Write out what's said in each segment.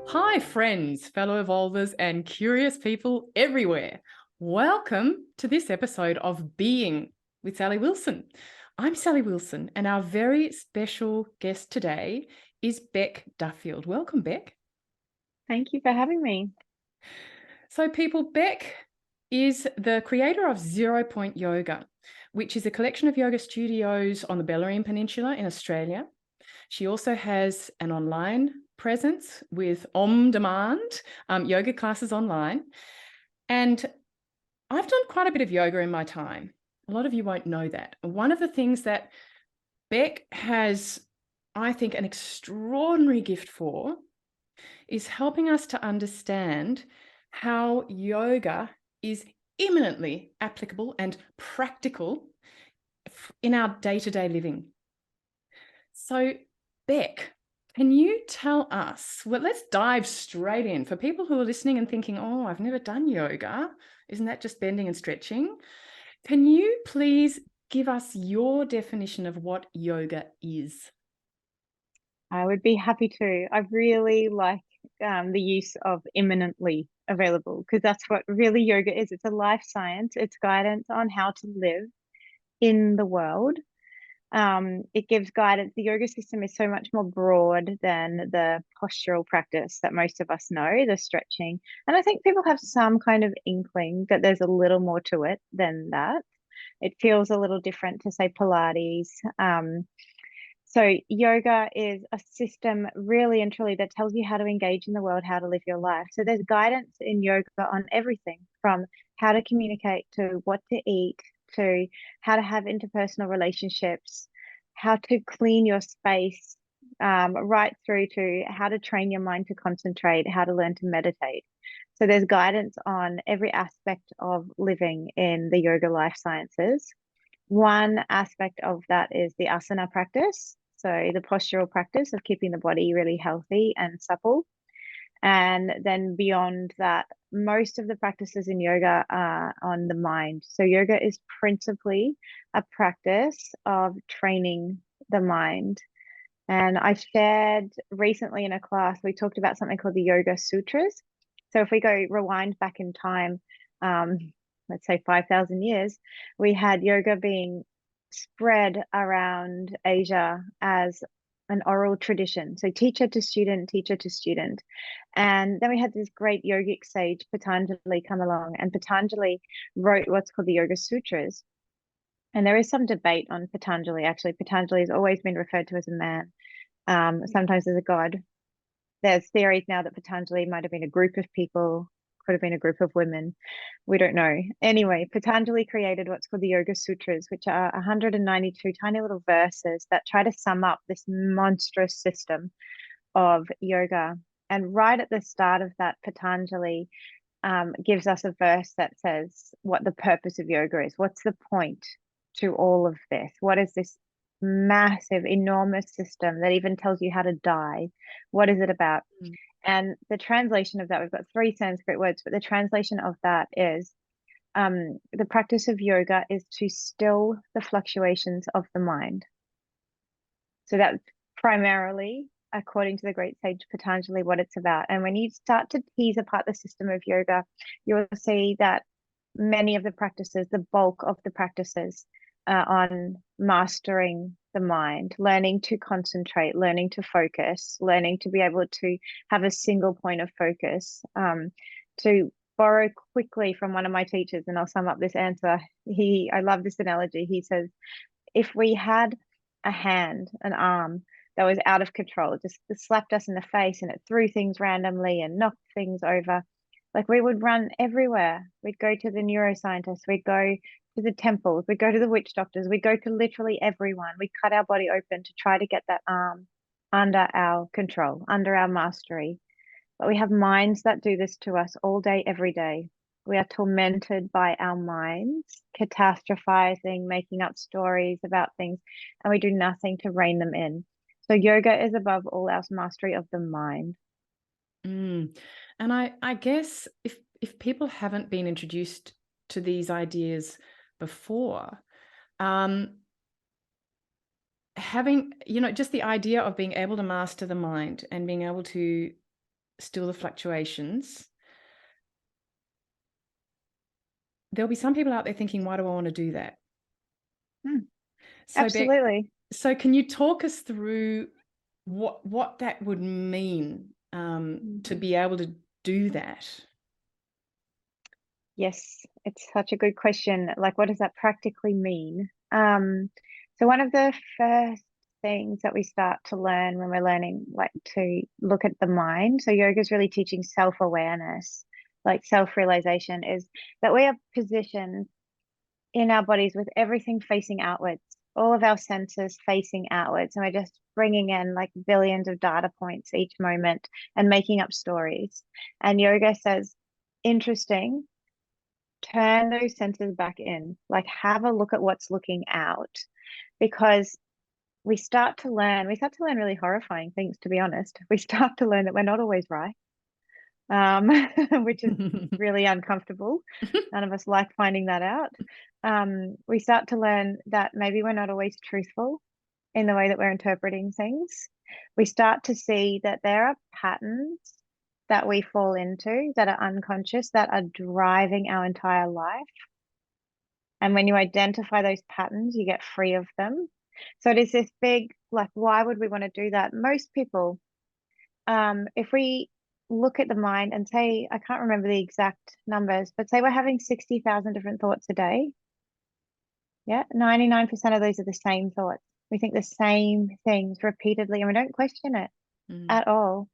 Hi, friends, fellow evolvers, and curious people everywhere. Welcome to this episode of Being with Sally Wilson. I'm Sally Wilson, and our very special guest today is Bec Duffield. Welcome, Bec. Thank you for having me. So, people, Bec is the creator of Zeropoint Yoga, which is a collection of yoga studios on the Bellarine Peninsula in Australia. She also has an online presence with on-demand yoga classes online. And I've done quite a bit of yoga in my time. A lot of you won't know that. One of the things that Bec has, I think, an extraordinary gift for is helping us to understand how yoga is imminently applicable and practical in our day-to-day living. So, Bec, can you tell us? Well, let's dive straight in. For people who are listening and thinking, oh, I've never done yoga, isn't that just bending and stretching? Can you please give us your definition of what yoga is? I would be happy to. I really like the use of imminently available because that's what really yoga is. It's a life science. It's guidance on how to live in the world. It gives guidance. The yoga system is so much more broad than the postural practice that most of us know, the stretching. And I think people have some kind of inkling that there's a little more to it than that. It feels a little different to, say, Pilates. So yoga is a system really and truly that tells you how to engage in the world, how to live your life. So there's guidance in yoga on everything from how to communicate to what to eat to how to have interpersonal relationships, how to clean your space, right through to how to train your mind to concentrate, how to learn to meditate. So there's guidance on every aspect of living in the yoga life sciences. One aspect of that is the asana practice. So the postural practice of keeping the body really healthy and supple. And then beyond that, most of the practices in yoga are on the mind. So yoga is principally a practice of training the mind. And I shared recently in a class, we talked about something called the Yoga Sutras. So if we go rewind back in time, um, let's say 5,000 years, we had yoga being spread around Asia as an oral tradition. So teacher to student, teacher to student. And then we had this great yogic sage, Patanjali, come along, and Patanjali wrote what's called the Yoga Sutras. And there is some debate on Patanjali, actually. Patanjali has always been referred to as a man, sometimes as a god. There's theories now that Patanjali might have been a group of people, could have been a group of women. We don't know. Anyway, Patanjali created what's called the Yoga Sutras, which are 192 tiny little verses that try to sum up this monstrous system of yoga. And right at the start of that, Patanjali gives us a verse that says what the purpose of yoga is. What's the point to all of this? What is this massive, enormous system that even tells you how to die? What is it about? Mm. And the translation of that, we've got three Sanskrit words, but the translation of that is the practice of yoga is to still the fluctuations of the mind. So that's primarily, according to the great sage Patanjali, what it's about. And when you start to tease apart the system of yoga, you'll see that many of the practices, the bulk of the practices, on mastering the mind, learning to concentrate, learning to focus, learning to be able to have a single point of focus. To borrow quickly from one of my teachers, and I'll sum up this answer. I love this analogy. He says, if we had a hand, an arm that was out of control, just slapped us in the face and it threw things randomly and knocked things over, like we would run everywhere. We'd go to the neuroscientists, we'd go to the temples, we'd go to the witch doctors, we'd go to literally everyone. We'd cut our body open to try to get that arm under our control, under our mastery. But we have minds that do this to us all day, every day. We are tormented by our minds, catastrophizing, making up stories about things, and we do nothing to rein them in. So yoga is above all else mastery of the mind. Mm. And I guess if people haven't been introduced to these ideas before, having, just the idea of being able to master the mind and being able to still the fluctuations, there'll be some people out there thinking, why do I want to do that? So Bec, Absolutely. so can you talk us through what that would mean to be able to do that? Yes, it's such a good question. Like, what does that practically mean? So one of the first things that we start to learn when we're learning, like, to look at the mind, so yoga is really teaching self-awareness, like self-realization, is that we are positioned in our bodies with everything facing outwards, all of our senses facing outwards, and we're just bringing in like billions of data points each moment and making up stories. And yoga says, interesting, turn those senses back in, like have a look at what's looking out, because we start to learn really horrifying things, to be honest. We start to learn that we're not always right, um, which is really uncomfortable. None of us like finding that out. We start to learn that maybe we're not always truthful in the way that we're interpreting things. We start to see that there are patterns that we fall into that are unconscious, that are driving our entire life. And when you identify those patterns, you get free of them. So it is this big, like, why would we want to do that? Most people, if we look at the mind and say, I can't remember the exact numbers, but say we're having 60,000 different thoughts a day. Yeah, 99% of those are the same thoughts. We think the same things repeatedly and we don't question it at all.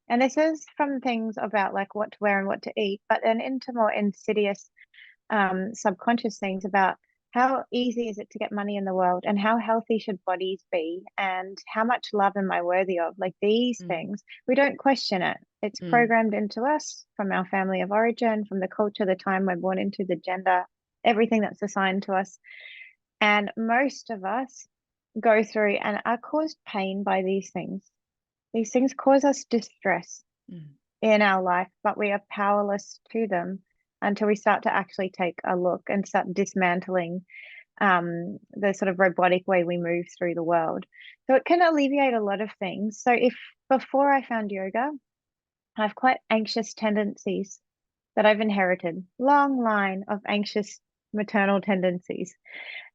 And this is from things about like what to wear and what to eat, but then into more insidious subconscious things about how easy is it to get money in the world and how healthy should bodies be and how much love am I worthy of? Like these things, we don't question it. It's programmed into us from our family of origin, from the culture, the time we're born into, the gender, everything that's assigned to us. And most of us go through and are caused pain by these things. These things cause us distress in our life, but we are powerless to them until we start to actually take a look and start dismantling the sort of robotic way we move through the world. So it can alleviate a lot of things. So if before I found yoga, I have quite anxious tendencies that I've inherited, long line of anxious maternal tendencies.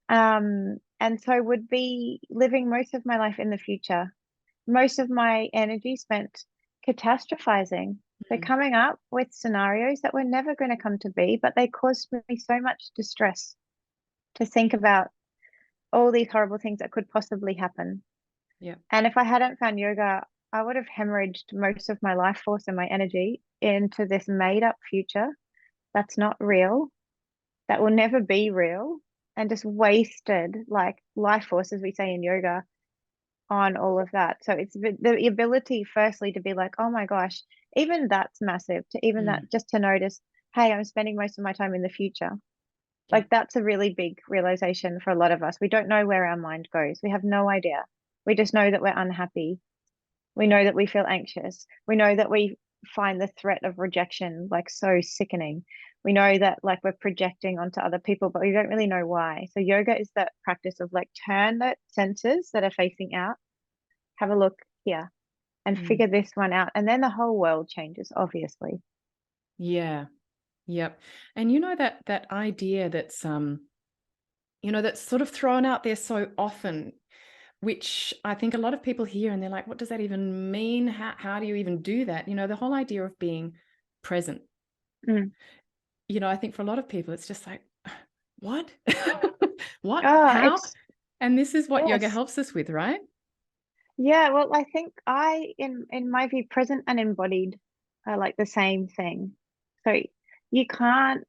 And so would be living most of my life in the future, most of my energy spent catastrophizing. So coming up with scenarios that were never going to come to be, but they caused me so much distress to think about all these horrible things that could possibly happen. Yeah. And if I hadn't found yoga, I would have hemorrhaged most of my life force and my energy into this made up future that's not real, that will never be real, and just wasted like life force, as we say in yoga, on all of that. So it's the ability, firstly, to be like, oh my gosh, even that's massive, to even that, just to notice, hey, I'm spending most of my time in the future. Like that's a really big realization for a lot of us. We don't know where our mind goes. We have no idea. We just know that we're unhappy. We know that we feel anxious. We know that we find the threat of rejection like so sickening. We know that like we're projecting onto other people, but we don't really know why. So yoga is that practice of like turn the senses that are facing out, have a look here and figure this one out. And then the whole world changes, obviously. Yeah. Yep. And you know that idea that's that's sort of thrown out there so often, which I think a lot of people hear and they're like, what does that even mean? How do you even do that? The whole idea of being present. I think for a lot of people, it's just like, what? What? Oh, How? it's And this is what yoga yes. helps us with, right? Yeah, well, I think in my view, present and embodied are like the same thing. So you can't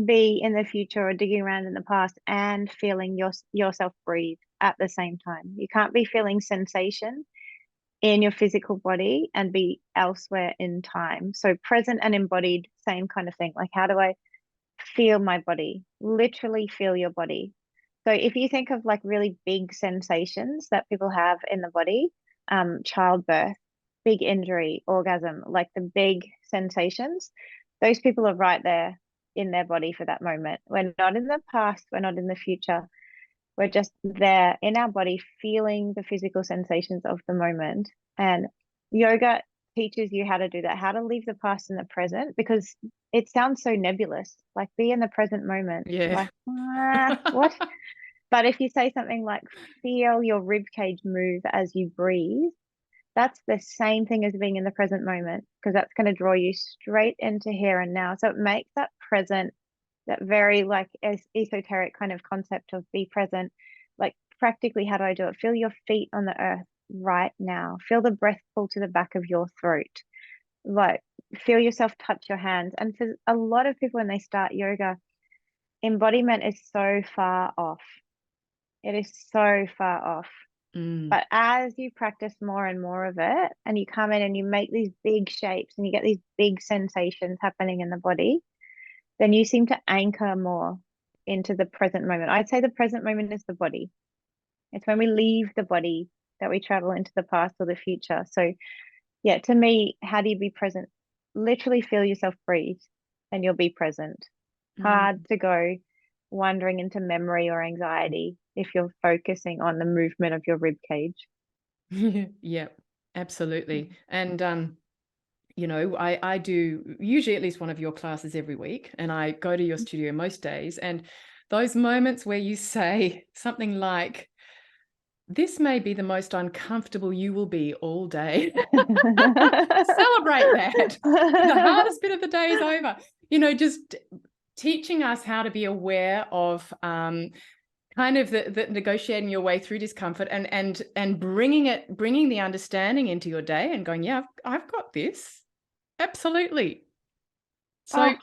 be in the future or digging around in the past and feeling yourself breathe at the same time. You can't be feeling sensation in your physical body and be elsewhere in time. So present and embodied, same kind of thing. Like, how do I feel my body? Literally feel your body. So if you think of like really big sensations that people have in the body, childbirth, big injury, orgasm, like the big sensations, those people are right there in their body for that moment. We're not in the past, we're not in the future. We're just there in our body, feeling the physical sensations of the moment. And yoga teaches you how to do that, how to leave the past in the present, because it sounds so nebulous, like be in the present moment. Yeah. Like, what? But if you say something like, feel your rib cage move as you breathe, that's the same thing as being in the present moment, because that's going to draw you straight into here and now. So it makes that present, that very like esoteric kind of concept of be present. Like practically, how do I do it? Feel your feet on the earth right now. Feel the breath pull to the back of your throat. Like feel yourself touch your hands. And for a lot of people when they start yoga, embodiment is so far off. It is so far off. Mm. But as you practice more and more of it, and you come in and you make these big shapes and you get these big sensations happening in the body, then you seem to anchor more into the present moment. I'd say the present moment is the body. It's when we leave the body that we travel into the past or the future. So, yeah, to me, how do you be present? Literally feel yourself breathe and you'll be present. Hard to go wandering into memory or anxiety if you're focusing on the movement of your rib cage. Yeah, absolutely. And I do usually at least one of your classes every week, and I go to your studio most days. And those moments where you say something like, this may be the most uncomfortable you will be all day. Celebrate that. The hardest bit of the day is over. Just teaching us how to be aware of kind of the negotiating your way through discomfort and bringing the understanding into your day and going, yeah, I've got this. Absolutely. So, Oh,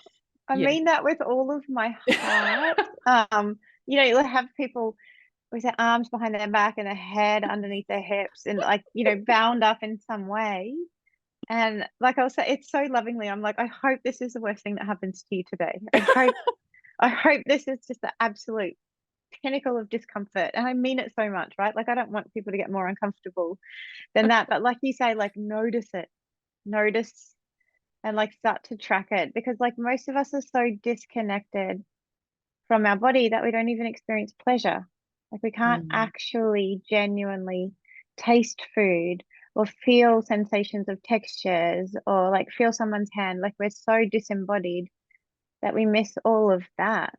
I yeah. mean that with all of my heart. You'll have people with their arms behind their back and their head underneath their hips and like, bound up in some way. And like I'll say, it's so lovingly, I'm like, I hope this is the worst thing that happens to you today. I hope this is just the absolute pinnacle of discomfort. And I mean it so much, right? Like I don't want people to get more uncomfortable than that. But like you say, like notice it. Notice and like start to track it, because like most of us are so disconnected from our body that we don't even experience pleasure. Like we can't Mm. actually genuinely taste food or feel sensations of textures or like feel someone's hand. Like we're so disembodied that we miss all of that.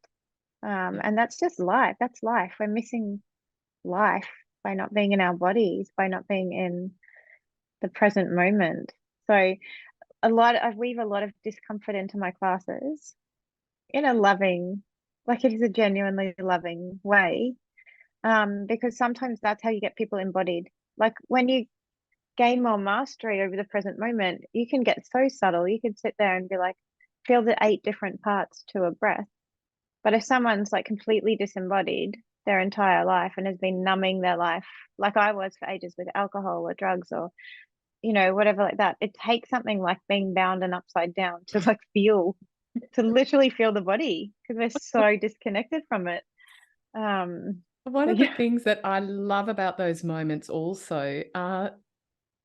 Yeah. And that's just life. That's life. We're missing life by not being in our bodies, by not being in the present moment. So I weave a lot of discomfort into my classes in a loving, like it is a genuinely loving way. Because sometimes that's how you get people embodied. Like when you gain more mastery over the present moment, you can get so subtle. You could sit there and be like, feel the 8 different parts to a breath. But if someone's like completely disembodied their entire life and has been numbing their life, like I was for ages with alcohol or drugs or, whatever like that, it takes something like being bound and upside down to like to literally feel the body because we're so disconnected from it. One So of the yeah, things that I love about those moments also are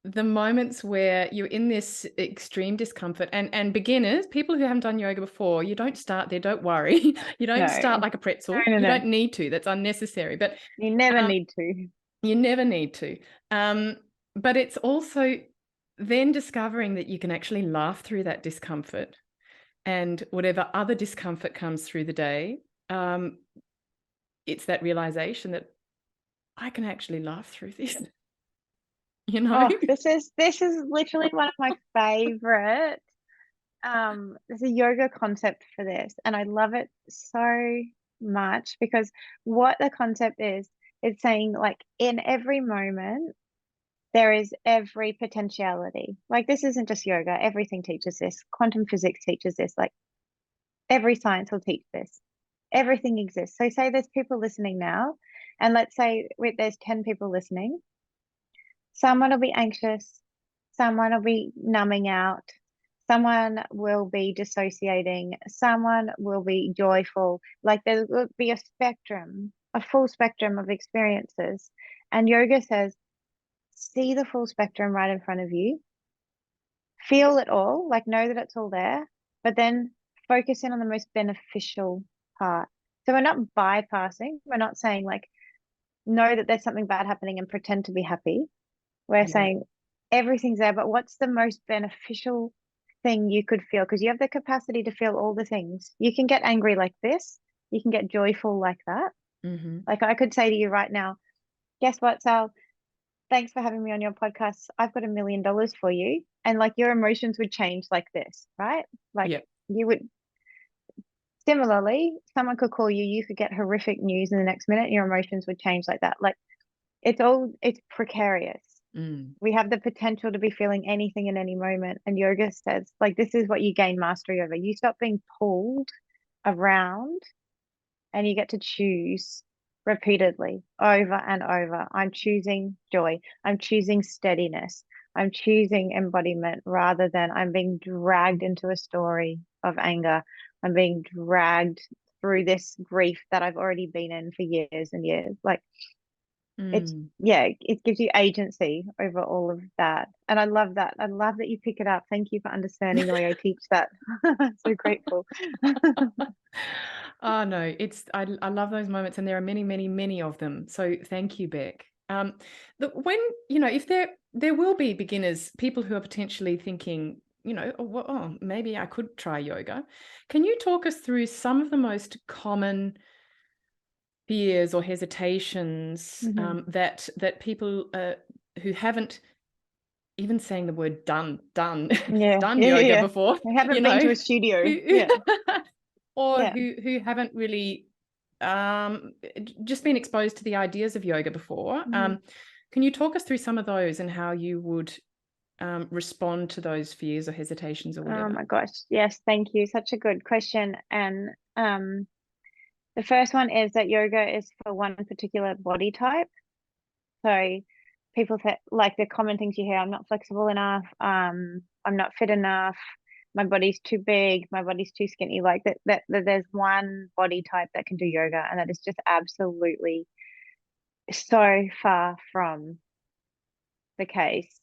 the moments where you're in this extreme discomfort, and beginners, people who haven't done yoga before, you don't start there, don't worry. You don't start no, like a pretzel. no, You no, don't need to. That's unnecessary. But you never um, need to. you never need to. But it's also then discovering that you can actually laugh through that discomfort, and whatever other discomfort comes through the day, it's that realization that I can actually laugh through this, you know? Oh, this is literally one of my favorite. There's a yoga concept for this, and I love it so much because what the concept is, it's saying like in every moment there is every potentiality. Like this isn't just yoga, everything teaches this. Quantum physics teaches this. Like every science will teach this. Everything exists. So say there's people listening now, and let's say there's 10 people listening. Someone will be anxious, someone will be numbing out, someone will be dissociating, someone will be joyful. Like there will be a spectrum, a full spectrum of experiences. And yoga says, see the full spectrum right in front of you, feel it all, like know that it's all there, but then focus in on the most beneficial part. So we're not bypassing, we're not saying like, know that there's something bad happening and pretend to be happy. We're Yeah. saying everything's there, but what's the most beneficial thing you could feel? Because you have the capacity to feel all the things. You can get angry like this, you can get joyful like that. Mm-hmm. Like I could say to you right now, guess what, Sal? Thanks for having me on your podcast. I've got $1 million for you. And like your emotions would change like this, right? Like Yeah. you would similarly, someone could call you, you could get horrific news in the next minute, and your emotions would change like that. Like it's precarious. Mm. We have the potential to be feeling anything in any moment. And yoga says, like, this is what you gain mastery over. You stop being pulled around and you get to choose repeatedly over and over. I'm choosing joy. I'm choosing steadiness. I'm choosing embodiment rather than I'm being dragged into a story of anger. I'm being dragged through this grief that I've already been in for years and years. Like it gives you agency over all of that. And I love that. I love that you pick it up. Thank you for understanding the way I teach that. So grateful. Oh no, I love those moments, and there are many, many, many of them. So thank you, Bec. When if there will be beginners, people who are potentially thinking, maybe I could try yoga. Can you talk us through some of the most common fears or hesitations that people who haven't even saying the word done yoga before, I haven't been to a studio. or who haven't really just been exposed to the ideas of yoga before. Can you talk us through some of those and how you would respond to those fears or hesitations or whatever? Oh my gosh. Yes, thank you. Such a good question. And the first one is that yoga is for one particular body type. So people say, like, the common things you hear, I'm not flexible enough, I'm not fit enough, my body's too big, my body's too skinny. Like that there's one body type that can do yoga, and that is just absolutely so far from the case.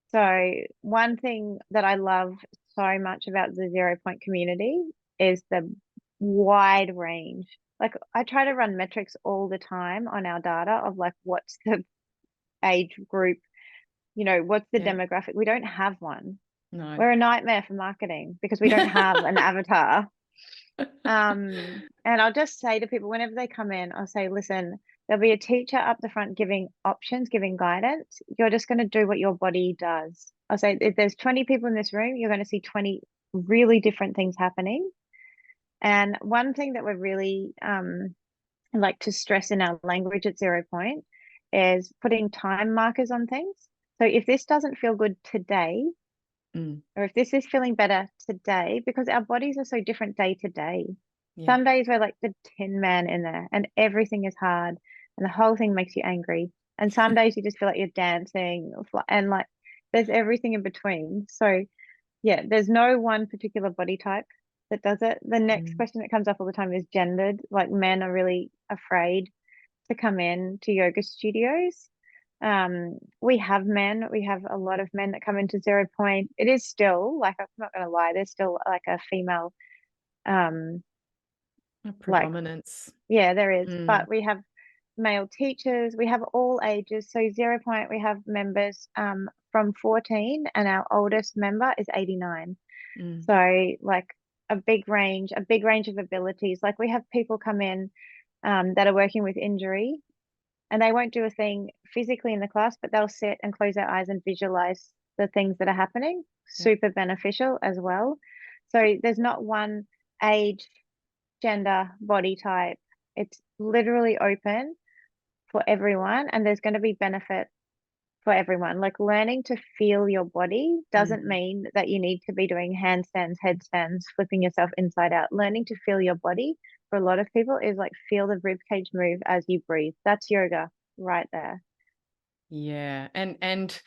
So one thing that I love so much about the Zero Point community is the wide range. Like I try to run metrics all the time on our data of like what's the age group, what's the demographic. We don't have one. No. We're a nightmare for marketing because we don't have an avatar. And I'll just say to people whenever they come in, I'll say, listen, there'll be a teacher up the front giving options, giving guidance. You're just going to do what your body does. I'll say if there's 20 people in this room, you're going to see 20 really different things happening. And one thing that we're really like to stress in our language at Zero Point is putting time markers on things. So if this doesn't feel good today, or if this is feeling better today, because our bodies are so different day to day. Some days we're like the Tin Man in there and everything is hard and the whole thing makes you angry. And some days you just feel like you're dancing and like there's everything in between. So yeah, there's no one particular body type that does it. The next question that comes up all the time is gendered. Like men are really afraid to come in to yoga studios. We have a lot of men that come into Zero Point. It is still, like, I'm not going to lie, there's still like a female predominance. There is, but we have male teachers, we have all ages. So Zero Point, we have members from 14 and our oldest member is 89. So like a big range of abilities. Like we have people come in that are working with injury, and they won't do a thing physically in the class, but they'll sit and close their eyes and visualize the things that are happening. Super beneficial as well. So there's not one age, gender, body type. It's literally open for everyone, and there's going to be benefit for everyone. Like learning to feel your body doesn't mean that you need to be doing handstands, headstands, flipping yourself inside out. Learning to feel your body for a lot of people is like feel the rib cage move as you breathe. That's yoga right there. Yeah. And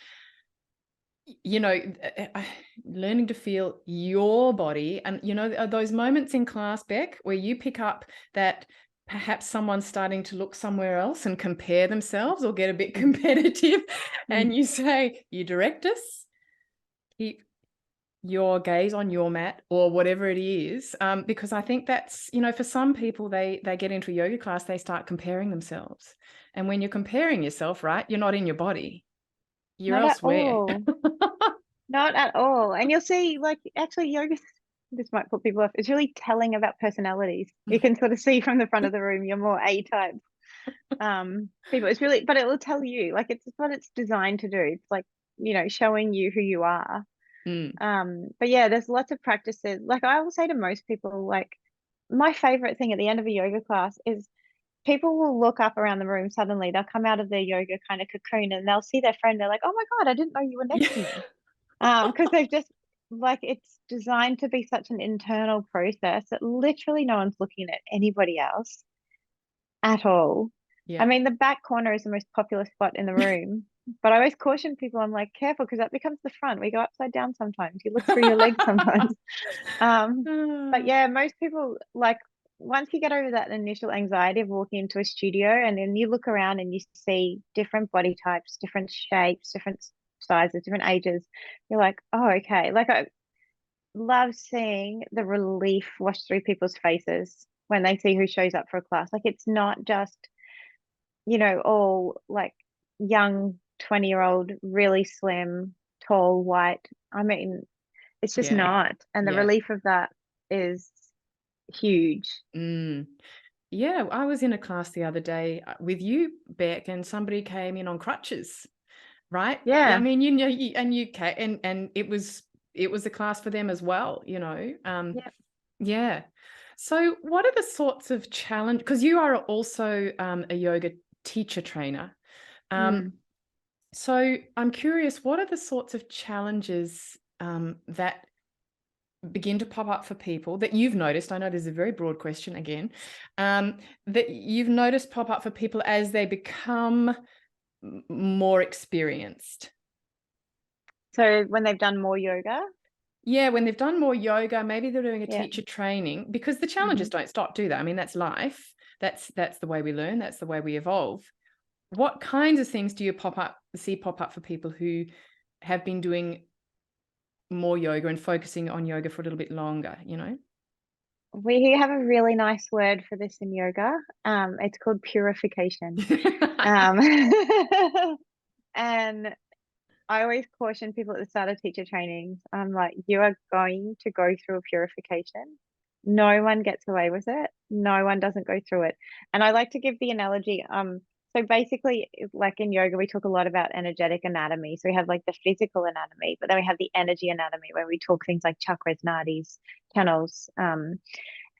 learning to feel your body, and those moments in class, Bec, where you pick up that perhaps someone's starting to look somewhere else and compare themselves or get a bit competitive, and you say, you direct us, keep your gaze on your mat or whatever it is, because I think that's, for some people, they get into a yoga class, they start comparing themselves. And when you're comparing yourself, right, you're not in your body. You're Not at elsewhere. all. Not at all. And you'll see, like, actually, yoga, this might put people off. It's really telling about personalities. You can sort of see from the front of the room, you're more A type people. It's really, but it will tell you, like, it's what it's designed to do. It's like, showing you who you are. Mm. But yeah, there's lots of practices. Like, I will say to most people, like, my favorite thing at the end of a yoga class is people will look up around the room suddenly. They'll come out of their yoga kind of cocoon and they'll see their friend. They're like, oh my God, I didn't know you were next to me. Because they've just, like, it's designed to be such an internal process that literally no one's looking at anybody else at all. I Yeah. mean, the back corner is the most popular spot in the room, but I always caution people, I'm like, careful, because that becomes the front. We go upside down sometimes. You look through your legs sometimes. But Ah, yeah, most people, like, once you get over that initial anxiety of walking into a studio and then you look around and you see different body types, different shapes, different sizes, different ages, you're like, oh, okay. Like, I love seeing the relief wash through people's faces when they see who shows up for a class. Like, it's not just, all like young 20-year-old, really slim, tall, white. I mean, it's just yeah. not. And the Yeah. relief of that is huge. Mm. Yeah. I was in a class the other day with you, Bec, and somebody came in on crutches, right? I Yeah. mean, and you can, and it was a class for them as well, Yeah. Yeah. So what are the sorts of challenge, because you are also a yoga teacher trainer. Mm. So I'm curious, what are the sorts of challenges that begin to pop up for people that you've noticed? I know there's a very broad question again, that you've noticed pop up for people as they become more experienced. So when they've done more yoga, Yeah, when they've done more yoga, maybe they're doing a yeah. teacher training, because the challenges Hmm. don't stop, do they? I mean, that's life. That's the way we learn. That's the way we evolve. What kinds of things do you see pop up for people who have been doing more yoga and focusing on yoga for a little bit longer? We have a really nice word for this in yoga. It's called purification. Um, and I always caution people at the start of teacher trainings. I'm like, you are going to go through a purification. No one gets away with it. No one doesn't go through it. And I like to give the analogy. So basically, like in yoga, we talk a lot about energetic anatomy. So we have like the physical anatomy, but then we have the energy anatomy where we talk things like chakras, nadis, channels.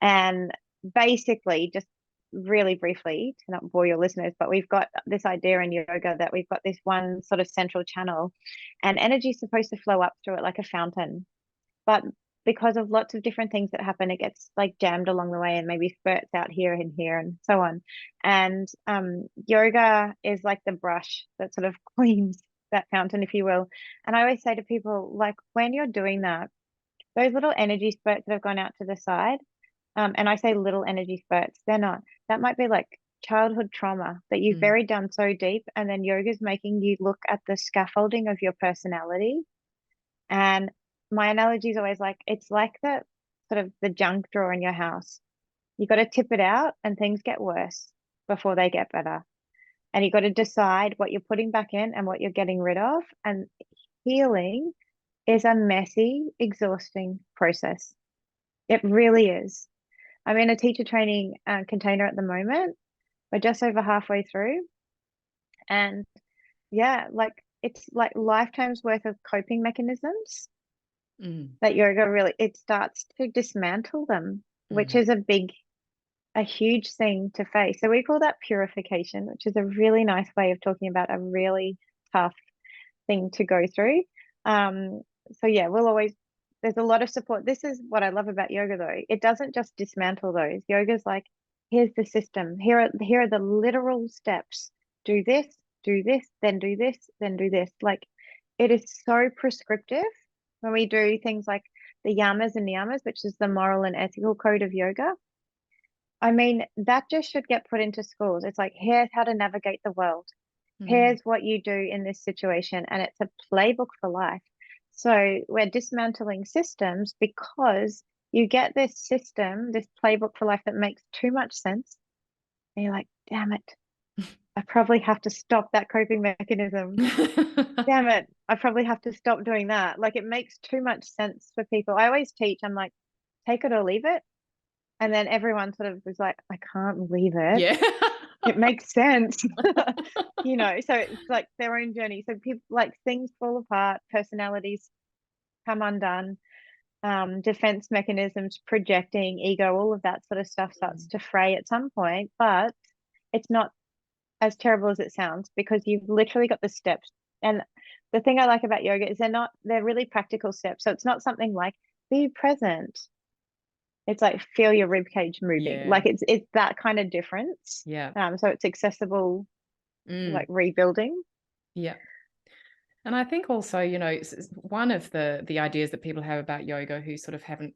And basically, just really briefly, to not bore your listeners, but we've got this idea in yoga that we've got this one sort of central channel, and energy is supposed to flow up through it like a fountain. But because of lots of different things that happen, it gets like jammed along the way and maybe spurts out here and here and so on. And yoga is like the brush that sort of cleans that fountain, if you will. And I always say to people, like, when you're doing that, those little energy spurts that have gone out to the side, and I say little energy spurts, they're not. That might be like childhood trauma that you've Mm, buried down so deep, and then yoga's making you look at the scaffolding of your personality. And my analogy is always like, it's like the sort of the junk drawer in your house. You got to tip it out, and things get worse before they get better. And you got to decide what you're putting back in and what you're getting rid of. And healing is a messy, exhausting process. It really is. I'm in a teacher training container at the moment. We're just over halfway through. And yeah, like, it's like lifetimes worth of coping mechanisms mm, that yoga really, it starts to dismantle them, which mm. is a huge thing to face. So we call that purification, which is a really nice way of talking about a really tough thing to go through. Um, so yeah, there's a lot of support. This is what I love about yoga though. It doesn't just dismantle those. Yoga's like, here's the system. Here are the literal steps. Do this, then do this, then do this. Like, it is so prescriptive when we do things like the yamas and niyamas, which is the moral and ethical code of yoga. I mean, that just should get put into schools. It's like, here's how to navigate the world. Mm. Here's what you do in this situation. And it's a playbook for life. So we're dismantling systems because you get this system, this playbook for life that makes too much sense. And you're like, damn it. I probably have to stop that coping mechanism. Damn it. I probably have to stop doing that. Like, it makes too much sense for people. I always teach, I'm like, take it or leave it. And then everyone sort of was like, I can't leave it. Yeah. It makes sense. You know, so it's like their own journey. So people, like, things fall apart, personalities come undone, defense mechanisms, projecting, ego, all of that sort of stuff starts to fray at some point, but it's not as terrible as it sounds, because you've literally got the steps. And the thing I like about yoga is they're really practical steps. So it's not something like be present. It's like feel your rib cage moving. Yeah. Like it's that kind of difference. Yeah. So it's accessible, like rebuilding. Yeah. And I think also, you know, one of the ideas that people have about yoga who sort of haven't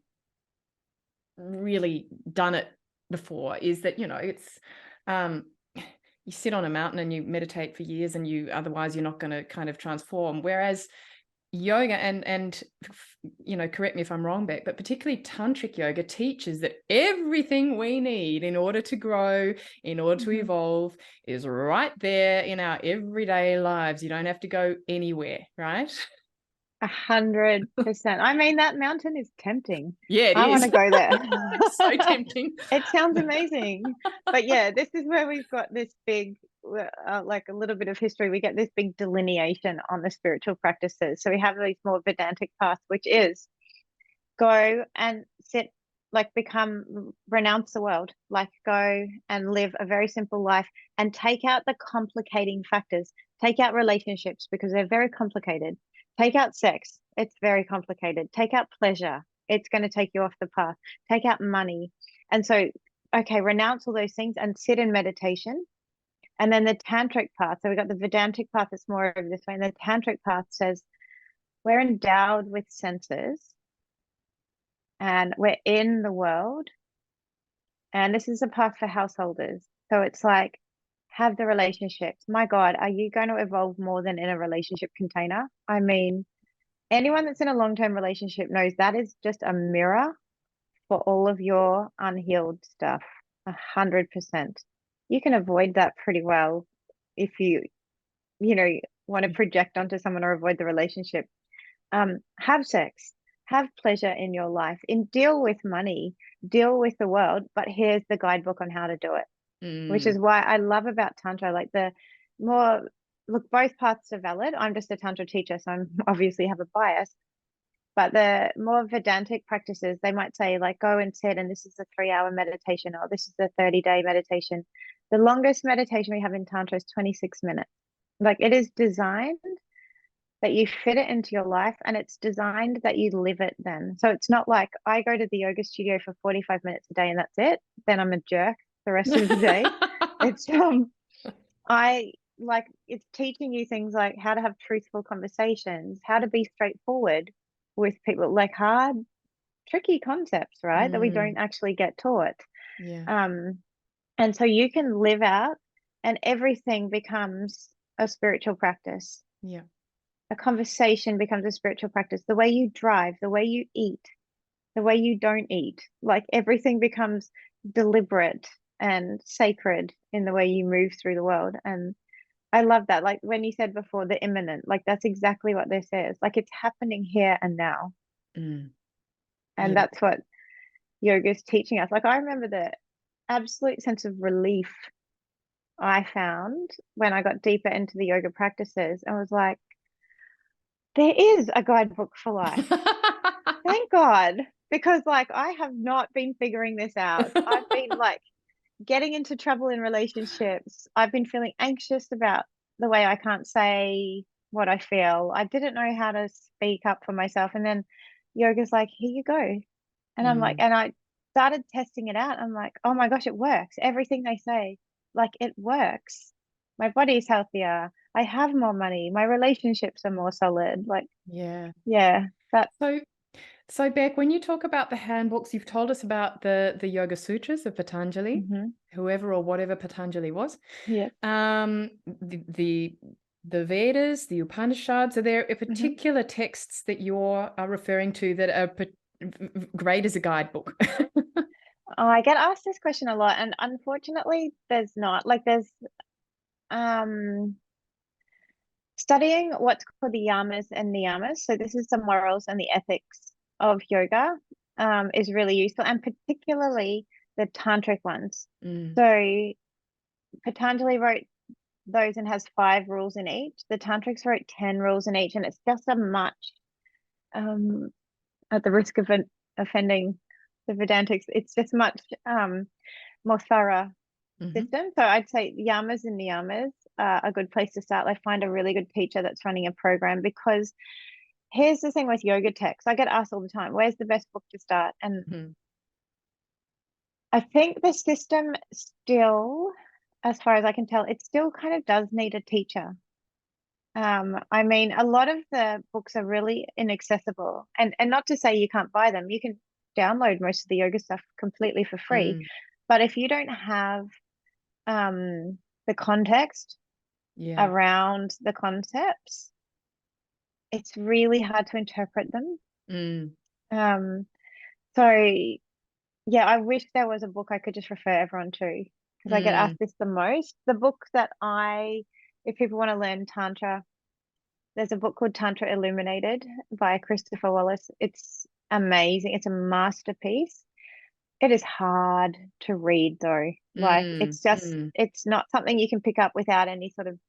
really done it before is that, you know, it's you sit on a mountain and you meditate for years and otherwise you're not going to kind of transform. Whereas yoga and you know, correct me if I'm wrong, Bec, but particularly tantric yoga teaches that everything we need in order to grow, in order to evolve, is right there in our everyday lives. You don't have to go anywhere, right? 100%. I mean, that mountain is tempting. Yeah, it I want is. to go there. So tempting. It sounds amazing. But yeah, this is where we've got this big, like a little bit of history. We get this big delineation on the spiritual practices. So we have these more Vedantic paths, which is go and sit, like renounce the world, like go and live a very simple life and take out the complicating factors. Take out relationships because they're very complicated. Take out sex, it's very complicated. Take out pleasure, it's going to take you off the path. Take out money. And so, okay, renounce all those things and sit in meditation. And then the tantric path, so we got the Vedantic path that's more of this way, and the tantric path says we're endowed with senses and we're in the world. And this is a path for householders. So it's like, have the relationships. My God, are you going to evolve more than in a relationship container? I mean, anyone that's in a long-term relationship knows that is just a mirror for all of your unhealed stuff. 100%. You can avoid that pretty well if you know, want to project onto someone or avoid the relationship. Have sex, have pleasure in your life, deal with money, deal with the world, but here's the guidebook on how to do it, which is why I love about Tantra, like the more, look, both paths are valid. I'm just a Tantra teacher, so I'm obviously have a bias, but the more Vedantic practices, they might say like, go and sit, and this is a 3-hour meditation, or this is a 30-day meditation. The longest meditation we have in Tantra is 26 minutes. Like, it is designed that you fit it into your life, and it's designed that you live it then. So it's not like I go to the yoga studio for 45 minutes a day and that's it. Then I'm a jerk the rest of the day. It's it's teaching you things like how to have truthful conversations, how to be straightforward with people, like hard, tricky concepts, right? That we don't actually get taught. Yeah. And so you can live out, and everything becomes a spiritual practice. Yeah. A conversation becomes a spiritual practice. The way you drive, the way you eat, the way you don't eat, like everything becomes deliberate and sacred in the way you move through the world. And I love that. Like when you said before, the imminent, like that's exactly what this is. Like it's happening here and now. And Yeah. that's what yoga is teaching us. Like I remember the absolute sense of relief I found when I got deeper into the yoga practices and was like, there is a guidebook for life. Thank God. Because like I have not been figuring this out. I've been like getting into trouble in relationships. I've been feeling anxious about the way I can't say what I feel. I didn't know how to speak up for myself. And then yoga's like, here you go. And I'm like, and I started testing it out. I'm like, oh my gosh, it works. Everything they say, like it works. My body's healthier. I have more money. My relationships are more solid. Like, Yeah. yeah, that. So Bec, when you talk about the handbooks, you've told us about the Yoga Sutras of Patanjali, whoever or whatever Patanjali was. Yeah. The Vedas, the Upanishads, are there particular texts that you're referring to that are great as a guidebook? Oh, I get asked this question a lot, and unfortunately, there's not. Like, there's studying what's called the yamas and niyamas. So this is the morals and the ethics of yoga, is really useful, and particularly the tantric ones. So Patanjali wrote those and has 5 rules in each. The tantrics wrote 10 rules in each, and it's just a much, at the risk of offending the Vedantics, it's just much more thorough system. So I'd say yamas and niyamas are a good place to start. Like, find a really good teacher that's running a program, because here's the thing with yoga texts. I get asked all the time, where's the best book to start? And I think the system still, as far as I can tell, it still kind of does need a teacher. I mean, a lot of the books are really inaccessible, and not to say you can't buy them. You can download most of the yoga stuff completely for free. But if you don't have the context around the concepts, it's really hard to interpret them. So yeah, I wish there was a book I could just refer everyone to, because I get asked this the most. The book that if people want to learn Tantra, there's a book called Tantra Illuminated by Christopher Wallace. It's amazing. It's a masterpiece. It is hard to read though. Like, it's just, it's not something you can pick up without any sort of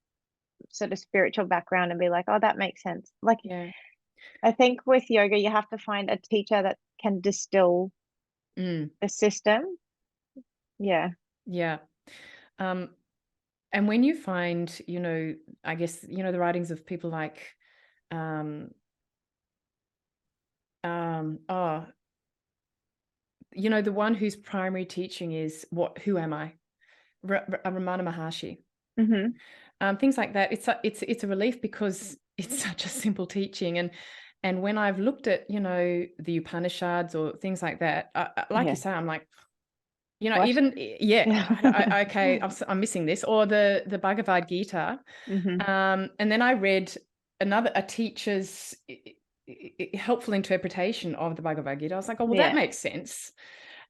spiritual background and be like, oh, that makes sense. Like, I think with yoga, you have to find a teacher that can distill the system. Yeah. And when you find, I guess, the writings of people like, the one whose primary teaching is who am I? Ramana Maharshi. Things like that. It's a relief, because it's such a simple teaching. And when I've looked at, the Upanishads or things like that, you say, I'm like, What? okay, I'm missing this. Or the Bhagavad Gita. And then I read a teacher's helpful interpretation of the Bhagavad Gita. I was like, oh, well, that makes sense.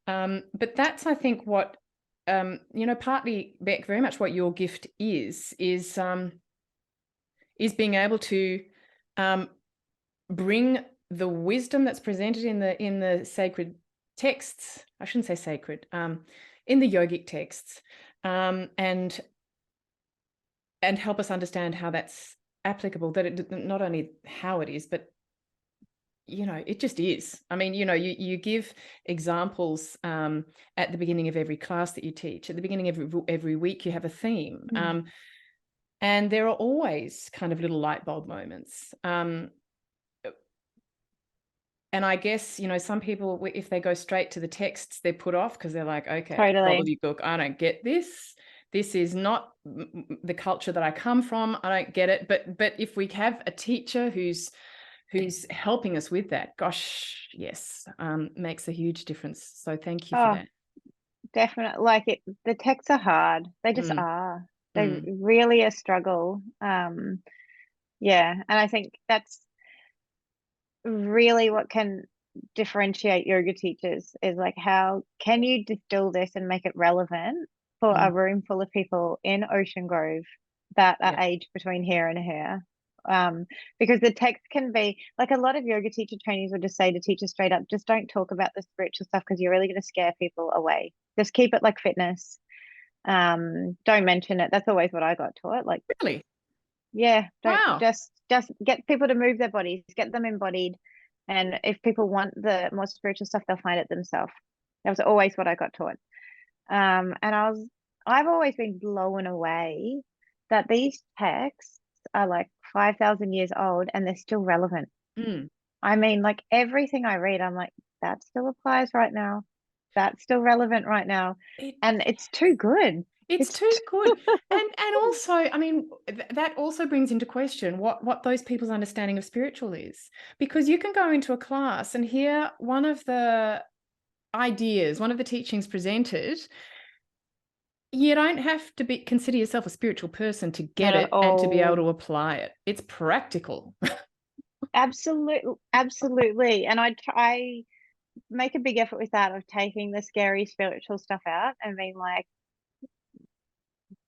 But that's, I think, what, partly, Bec, very much what your gift is being able to bring the wisdom that's presented in the sacred texts. I shouldn't say sacred, in the yogic texts, and help us understand how that's applicable, that it not only how it is, but it just is. I mean, you give examples at the beginning of every class that you teach. At the beginning of every week, you have a theme. And there are always kind of little light bulb moments. And I guess, some people, if they go straight to the texts, they're put off, because they're like, okay, gobbledygook, I don't get this. This is not the culture that I come from. I don't get it. But if we have a teacher who's helping us with that, gosh, yes, makes a huge difference. So thank you for that. Definitely. Like, the texts are hard. They just are. They really a struggle. And I think that's really what can differentiate yoga teachers, is like, how can you distill this and make it relevant for a room full of people in Ocean Grove that are aged between here and here? Because the text can be like, a lot of yoga teacher trainees would just say to teachers straight up, just don't talk about the spiritual stuff, because you're really going to scare people away. Just keep it like fitness. Don't mention it. That's always what I got taught. Like, really? Yeah. Wow. Just get people to move their bodies, get them embodied. And if people want the more spiritual stuff, they'll find it themselves. That was always what I got taught. And I've always been blown away that these texts are like 5,000 years old and they're still relevant. I mean, like, everything I read, I'm like, that still applies right now. That's still relevant right now. And it's too good. It's too good. And also, I mean, that also brings into question what those people's understanding of spiritual is. Because you can go into a class and hear one of the ideas, one of the teachings presented. You don't have to consider yourself a spiritual person to get it and to be able to apply it. It's practical. Absolutely. And I make a big effort with that, of taking the scary spiritual stuff out and being like,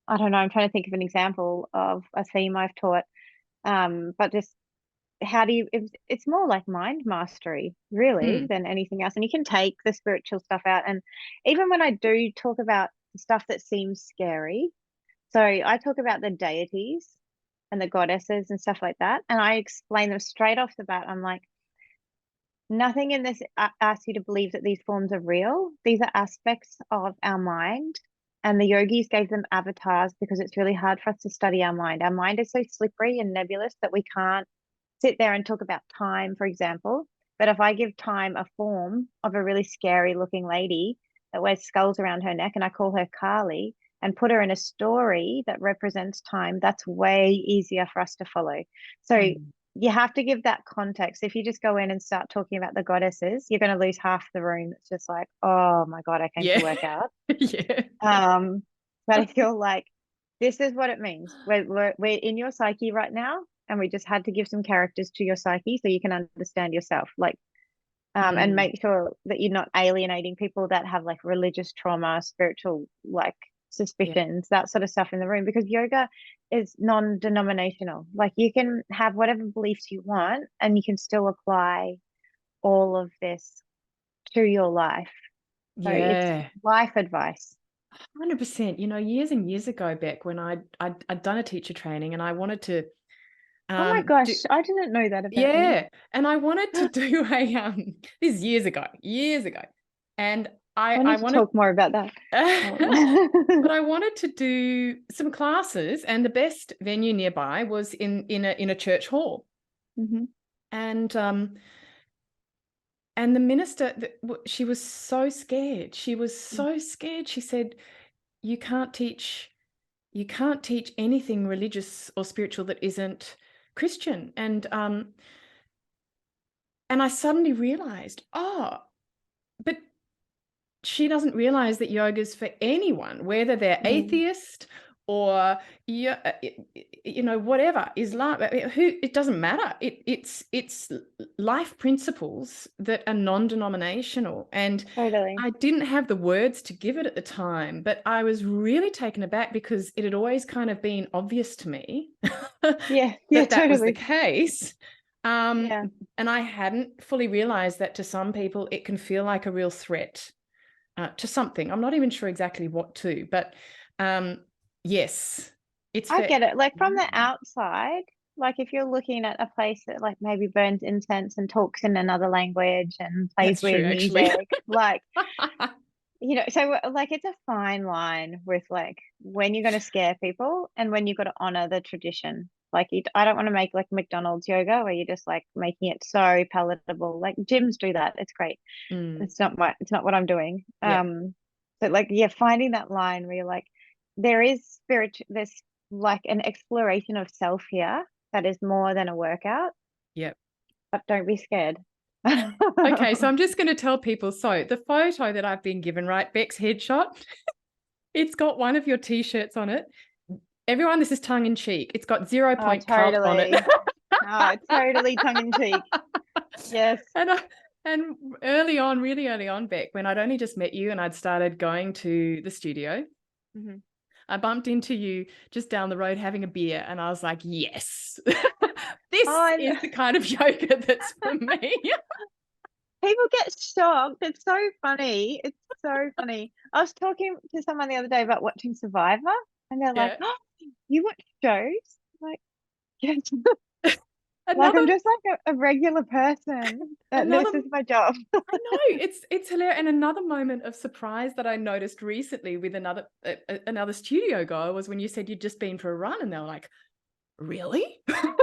I don't know, I'm trying to think of an example of a theme I've taught. But just how do you, it's more like mind mastery, really, Mm, than anything else. And you can take the spiritual stuff out. And even when I do talk about stuff that seems scary, so I talk about the deities and the goddesses and stuff like that. And I explain them straight off the bat. I'm like, nothing in this asks you to believe that these forms are real. These are aspects of our mind. And the yogis gave them avatars because it's really hard for us to study our mind. Our mind is so slippery and nebulous that we can't sit there and talk about time, for example. But if I give time a form of a really scary looking lady that wears skulls around her neck and I call her Kali and put her in a story that represents time, that's way easier for us to follow. So mm. you have to give that context. If you just go in and start talking about the goddesses, you're going to lose half the room. It's just like, oh my God, I came to Yeah. work out. Yeah. But I feel like this is what it means. We're in your psyche right now, and we just had to give some characters to your psyche so you can understand yourself. Like, and Mm, make sure that you're not alienating people that have like religious trauma, spiritual like yeah. suspicions, that sort of stuff in the room, because yoga is non-denominational. Like you can have whatever beliefs you want and you can still apply all of this to your life. So it's Yeah. life advice. 100%. You know, years and years ago, Beck, when I'd done a teacher training and I wanted to Oh my do, gosh, I didn't know that about you. yeah, and I wanted to do a this is years ago, and I I need to wanted, talk more about that. but I wanted to do some classes, and the best venue nearby was in a church hall, Hmm. and the minister, she was so scared. She was so scared. She said, "You can't teach." You can't teach anything religious or spiritual that isn't Christian. And I suddenly realized, oh, but she doesn't realize that yoga is for anyone, whether they're Mm. atheist or whatever, Islam. It doesn't matter. It's life principles that are non-denominational. And Totally. I didn't have the words to give it at the time, but I was really taken aback because it had always kind of been obvious to me Yeah, yeah, that was the totally. case. Yeah. And I hadn't fully realized that to some people it can feel like a real threat to something. I'm not even sure exactly what to, but yes, it's I for. get it. Like from the outside, like if you're looking at a place that like maybe burns incense and talks in another language and plays That's true, weird actually. music, like, so like it's a fine line with like when you're going to scare people and when you've got to honor the tradition. Like I don't want to make like McDonald's yoga where you're just like making it so palatable. Like gyms do that. It's great. Mm, It's not what I'm doing. yeah, But like yeah, finding that line where you're like, there is there's like an exploration of self here that is more than a workout, yeah. but don't be scared. Okay, so I'm just going to tell people. So the photo that I've been given, right, Beck's headshot, it's got one of your t-shirts on it. Everyone, this is tongue in cheek. It's got Zero Oh, Point Cult on it. totally. Oh, totally tongue in cheek. Yes. And and early on, really early on, Beck, when I'd only just met you and I'd started going to the studio, Hmm. I bumped into you just down the road having a beer, and I was like, yes, this Oh, is the kind of yoga that's for me. people get shocked. It's so funny. It's so funny. I was talking to someone the other day about watching Survivor, and they're like, Yeah. "Oh, you watch shows?" I'm like, yes. Like Another I'm just like a regular person. another This is my job. I know it's hilarious. And another moment of surprise that I noticed recently with another studio goer was when you said you'd just been for a run, and they were like, "Really?"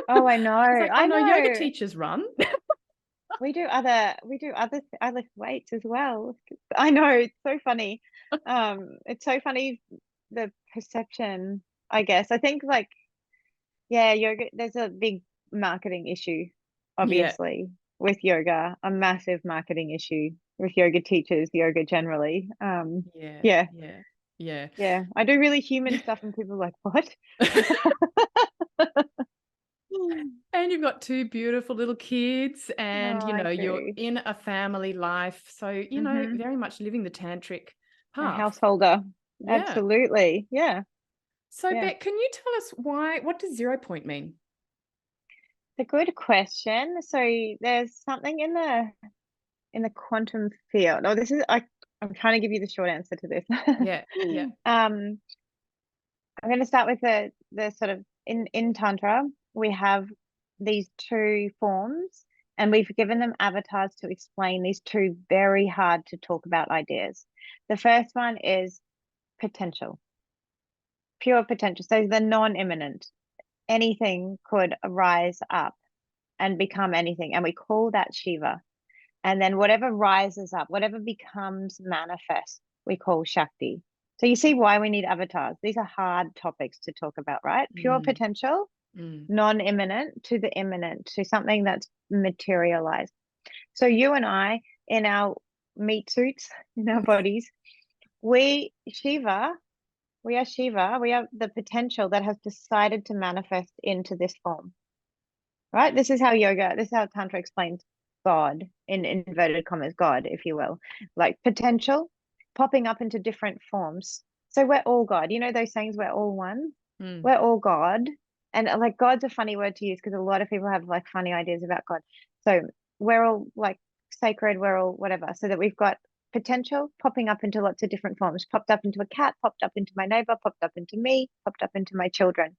Oh, I know. I was like, "Oh I no, yoga know. teachers run." We do other I lift weights as well. I know, it's so funny. It's so funny the perception, I guess. I think like yeah, yoga there's a big marketing issue, Yeah, obviously, with yoga, a massive marketing issue with yoga teachers, yoga generally. yeah, Yeah, yeah, yeah. yeah. I do really human stuff and people are like, what? And you've got two beautiful little kids, No, and I you're do. in a family life, so Mm-hmm. very much living the tantric A path. householder. Yeah. Absolutely. Yeah. So Yeah. Bec, can you tell us what does 0 point mean? It's a good question. So there's something in the quantum field. Oh, I'm trying to give you the short answer to this. Yeah, yeah. I'm going to start with the sort of in Tantra, we have these two forms, and we've given them avatars to explain these two very hard to talk about ideas. The first one is potential, pure potential. So the non-imminent, anything could rise up and become anything, and we call that Shiva. And then whatever rises up, whatever becomes manifest, we call Shakti. So you see why we need avatars. These are hard topics to talk about, right? Pure Mm, potential, mm. non-imminent to the imminent, to something that's materialized. So you and I, in our meat suits, in our bodies, Shiva, we are Shiva, we are the potential that has decided to manifest into this form, right? This is how Tantra explains God, in inverted commas, God, if you will, like potential popping up into different forms. So we're all God. You know those sayings, we're all one? Mm. We're all God. And like God's a funny word to use because a lot of people have like funny ideas about God. So we're all like sacred, we're all whatever. So that we've got potential popping up into lots of different forms, popped up into a cat, popped up into my neighbor, popped up into me, popped up into my children.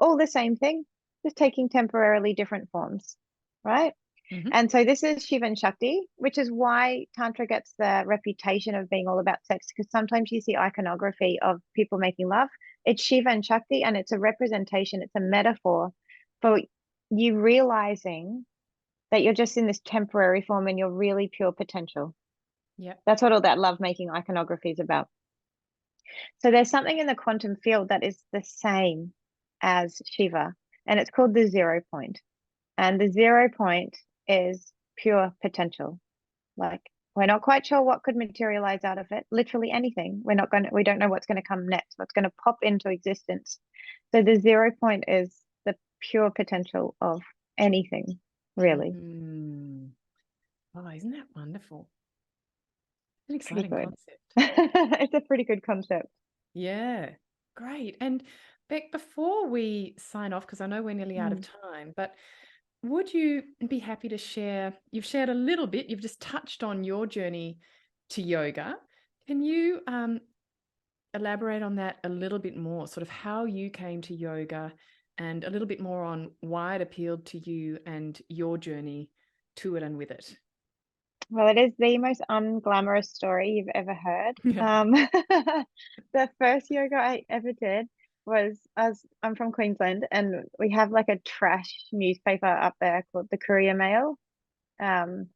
All the same thing, just taking temporarily different forms, right? Mm-hmm. And so this is Shiva and Shakti, which is why Tantra gets the reputation of being all about sex, because sometimes you see iconography of people making love. It's Shiva and Shakti, and it's a representation, it's a metaphor for you realizing that you're just in this temporary form and you're really pure potential. Yeah. That's what all that lovemaking iconography is about. So there's something in the quantum field that is the same as Shiva, and it's called the 0 point. And the 0 point is pure potential. Like we're not quite sure what could materialize out of it. Literally anything. We don't know what's going to come next, what's going to pop into existence. So the 0 point is the pure potential of anything, really. Mm. Oh, isn't that wonderful? An Pretty exciting good. concept. It's a pretty good concept. Yeah, great. And Bec, before we sign off, because I know we're nearly out of Mm. time, but would you be happy to share? You've shared a little bit, you've just touched on your journey to yoga. Can you elaborate on that a little bit more, sort of how you came to yoga and a little bit more on why it appealed to you and your journey to it and with it? Well, it is the most unglamorous story you've ever heard. Yeah. The first yoga I ever did was, as I'm from Queensland, and we have like a trash newspaper up there called the Courier Mail. Um,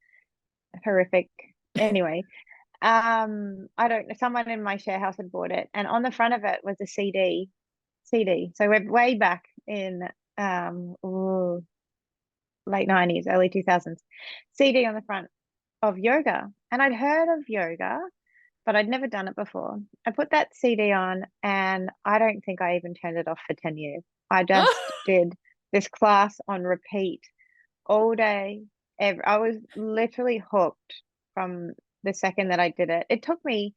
Horrific. Anyway, I don't know. Someone in my share house had bought it, and on the front of it was a CD. CD. So we're way back in late 90s, early 2000s. CD on the front of yoga. And I'd heard of yoga, but I'd never done it before. I put that CD on, and I don't think I even turned it off for 10 years. I just did this class on repeat all day. I was literally hooked from the second that I did it. It took me,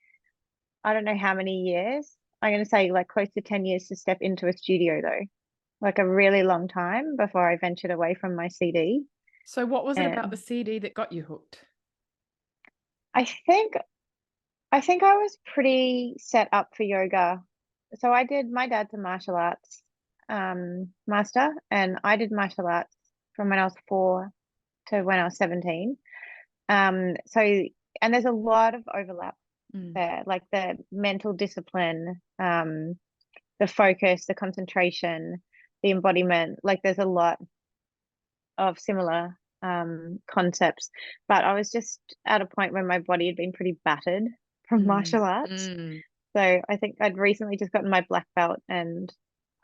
I don't know how many years. I'm going to say like close to 10 years to step into a studio, though, like a really long time before I ventured away from my CD. So what was it about the And CD that got you hooked? I think I think I was pretty set up for yoga. So my dad's a martial arts master, and I did martial arts from when I was 4 to when I was 17. So and there's a lot of overlap there, like the mental discipline, the focus, the concentration, the embodiment, like there's a lot of similar concepts. But I was just at a point where my body had been pretty battered from Mm, martial arts. mm, So I think I'd recently just gotten my black belt, and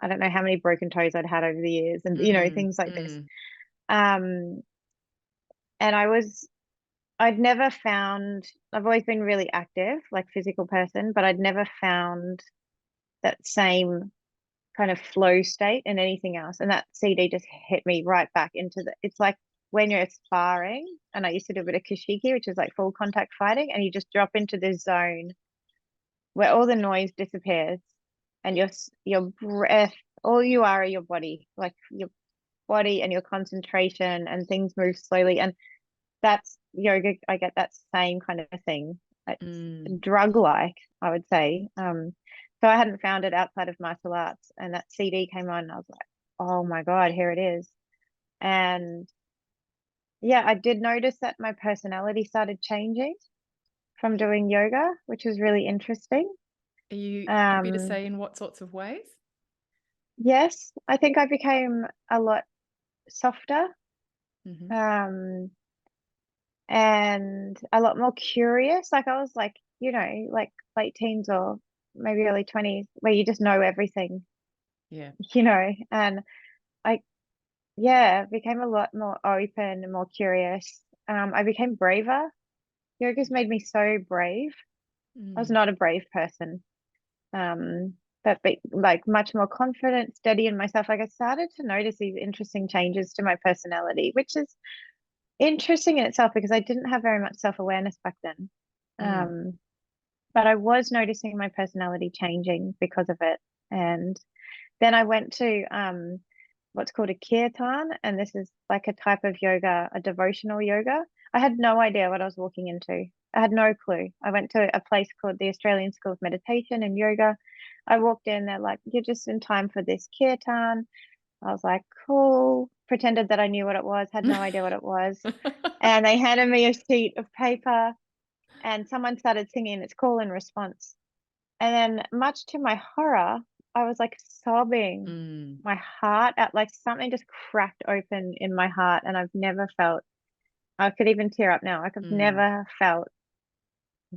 I don't know how many broken toes I'd had over the years, and things like this. mm. Um, and I've always been really active, like physical person, but I'd never found that same kind of flow state in anything else. And that CD just hit me right back into it's like when you're sparring, and I used to do a bit of kashiki, which is like full contact fighting, and you just drop into this zone where all the noise disappears, and your breath, all you are your body, like your body and your concentration, and things move slowly. And that's yoga. I get that same kind of thing. It's Mm. drug-like, I would say. So I hadn't found it outside of martial arts, and that CD came on, and I was like, oh my God, here it is. And yeah, I did notice that my personality started changing from doing yoga, which was really interesting. Are you happy to Um, say in what sorts of ways? yes, I think I became a lot softer, Mm-hmm. um, and a lot more curious. Like I was like, like late teens or maybe early 20s, where you just know everything, Yeah. and I, yeah, became a lot more open and more curious. I became braver. Yoga's made me so brave. I was Mm. not a brave person. Um, like much more confident, steady in myself. Like I started to notice these interesting changes to my personality, which is interesting in itself because I didn't have very much self-awareness back then. Mm. But I was noticing my personality changing because of it. And then I went to what's called a kirtan, and this is like a type of yoga, a devotional yoga. I had no idea what I was walking into. I had no clue. I went to a place called the Australian School of Meditation and Yoga. I walked in, they're like, you're just in time for this kirtan. I was like, cool. Pretended that I knew what it was, had no idea what it was. And they handed me a sheet of paper, and someone started singing its call and response. And then, much to my horror, I was like sobbing Mm. my heart out, like something just cracked open in my heart. And I've never felt, I could even tear up now. Like I've Mm. never felt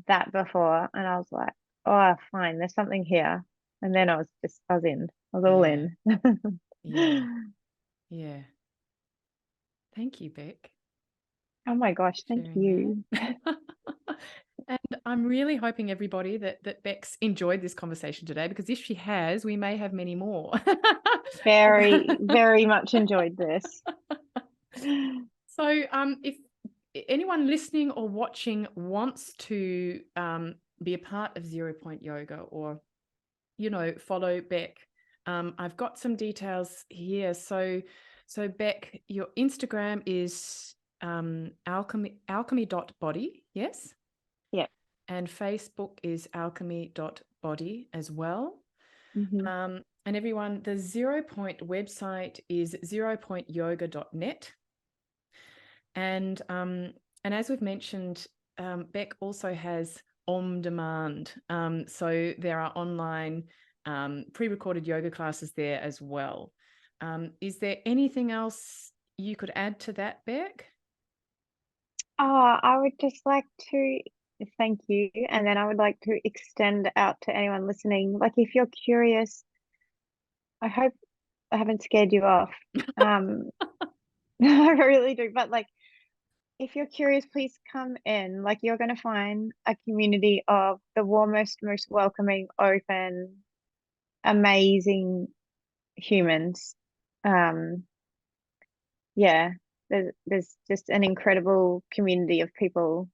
that before. And I was like, oh, fine, there's something here. And then I was in, I was all Yeah. in. Yeah. Yeah. Thank you, Bec, Oh my gosh, for thank sharing you. that. And I'm really hoping everybody that Bec's enjoyed this conversation today, because if she has, we may have many more. Very, very much enjoyed this. So, if anyone listening or watching wants to be a part of Zero Point Yoga, or follow Bec, I've got some details here. So Bec, your Instagram is alchemy.body, yes? Yeah. And Facebook is alchemy.body as well. Mm-hmm. And everyone, the Zero Point website is zeropointyoga.net. And as we've mentioned, Bec also has on demand. So there are online pre-recorded yoga classes there as well. Is there anything else you could add to that, Bec? Oh, I would just like to thank you. And then I would like to extend out to anyone listening. Like, if you're curious, I hope I haven't scared you off. Um, I really do. But like, if you're curious, please come in. Like, you're going to find a community of the warmest, most welcoming, open, amazing humans. Um, yeah, there's just an incredible community of people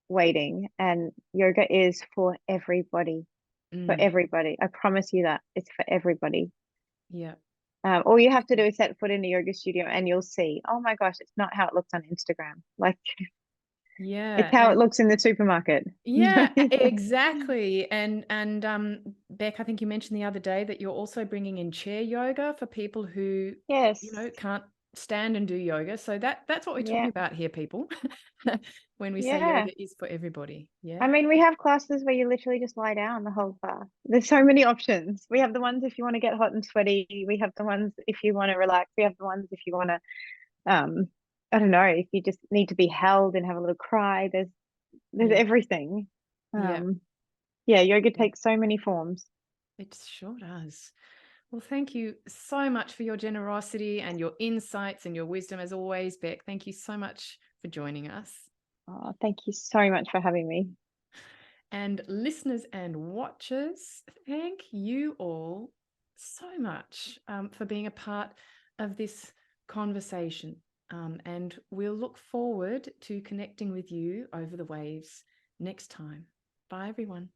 waiting, and yoga is for everybody. For Mm, everybody. I promise you that it's for everybody. yeah. All you have to do is set foot in a yoga studio and you'll see, oh my gosh, it's not how it looks on Instagram. Like it's Yeah. how it And looks in the supermarket. yeah, exactly. And Bec, I think you mentioned the other day that you're also bringing in chair yoga for people who, Yes. can't stand and do yoga. So that's what we're talking Yeah. about here, people. When we say Yeah. yoga is for everybody. Yeah. I mean, we have classes where you literally just lie down the whole class. There's so many options. We have the ones if you want to get hot and sweaty. We have the ones if you want to relax. We have the ones if you want to, um, I don't know, if you just need to be held and have a little cry. There's Yeah. everything. Yeah. Um, yeah, yoga Yeah. takes so many forms. It sure does. Well, thank you so much for your generosity and your insights and your wisdom as always, Bec. Thank you so much for joining us. Oh, thank you so much for having me. And listeners and watchers, thank you all so much for being a part of this conversation. And we'll look forward to connecting with you over the waves next time. Bye, everyone.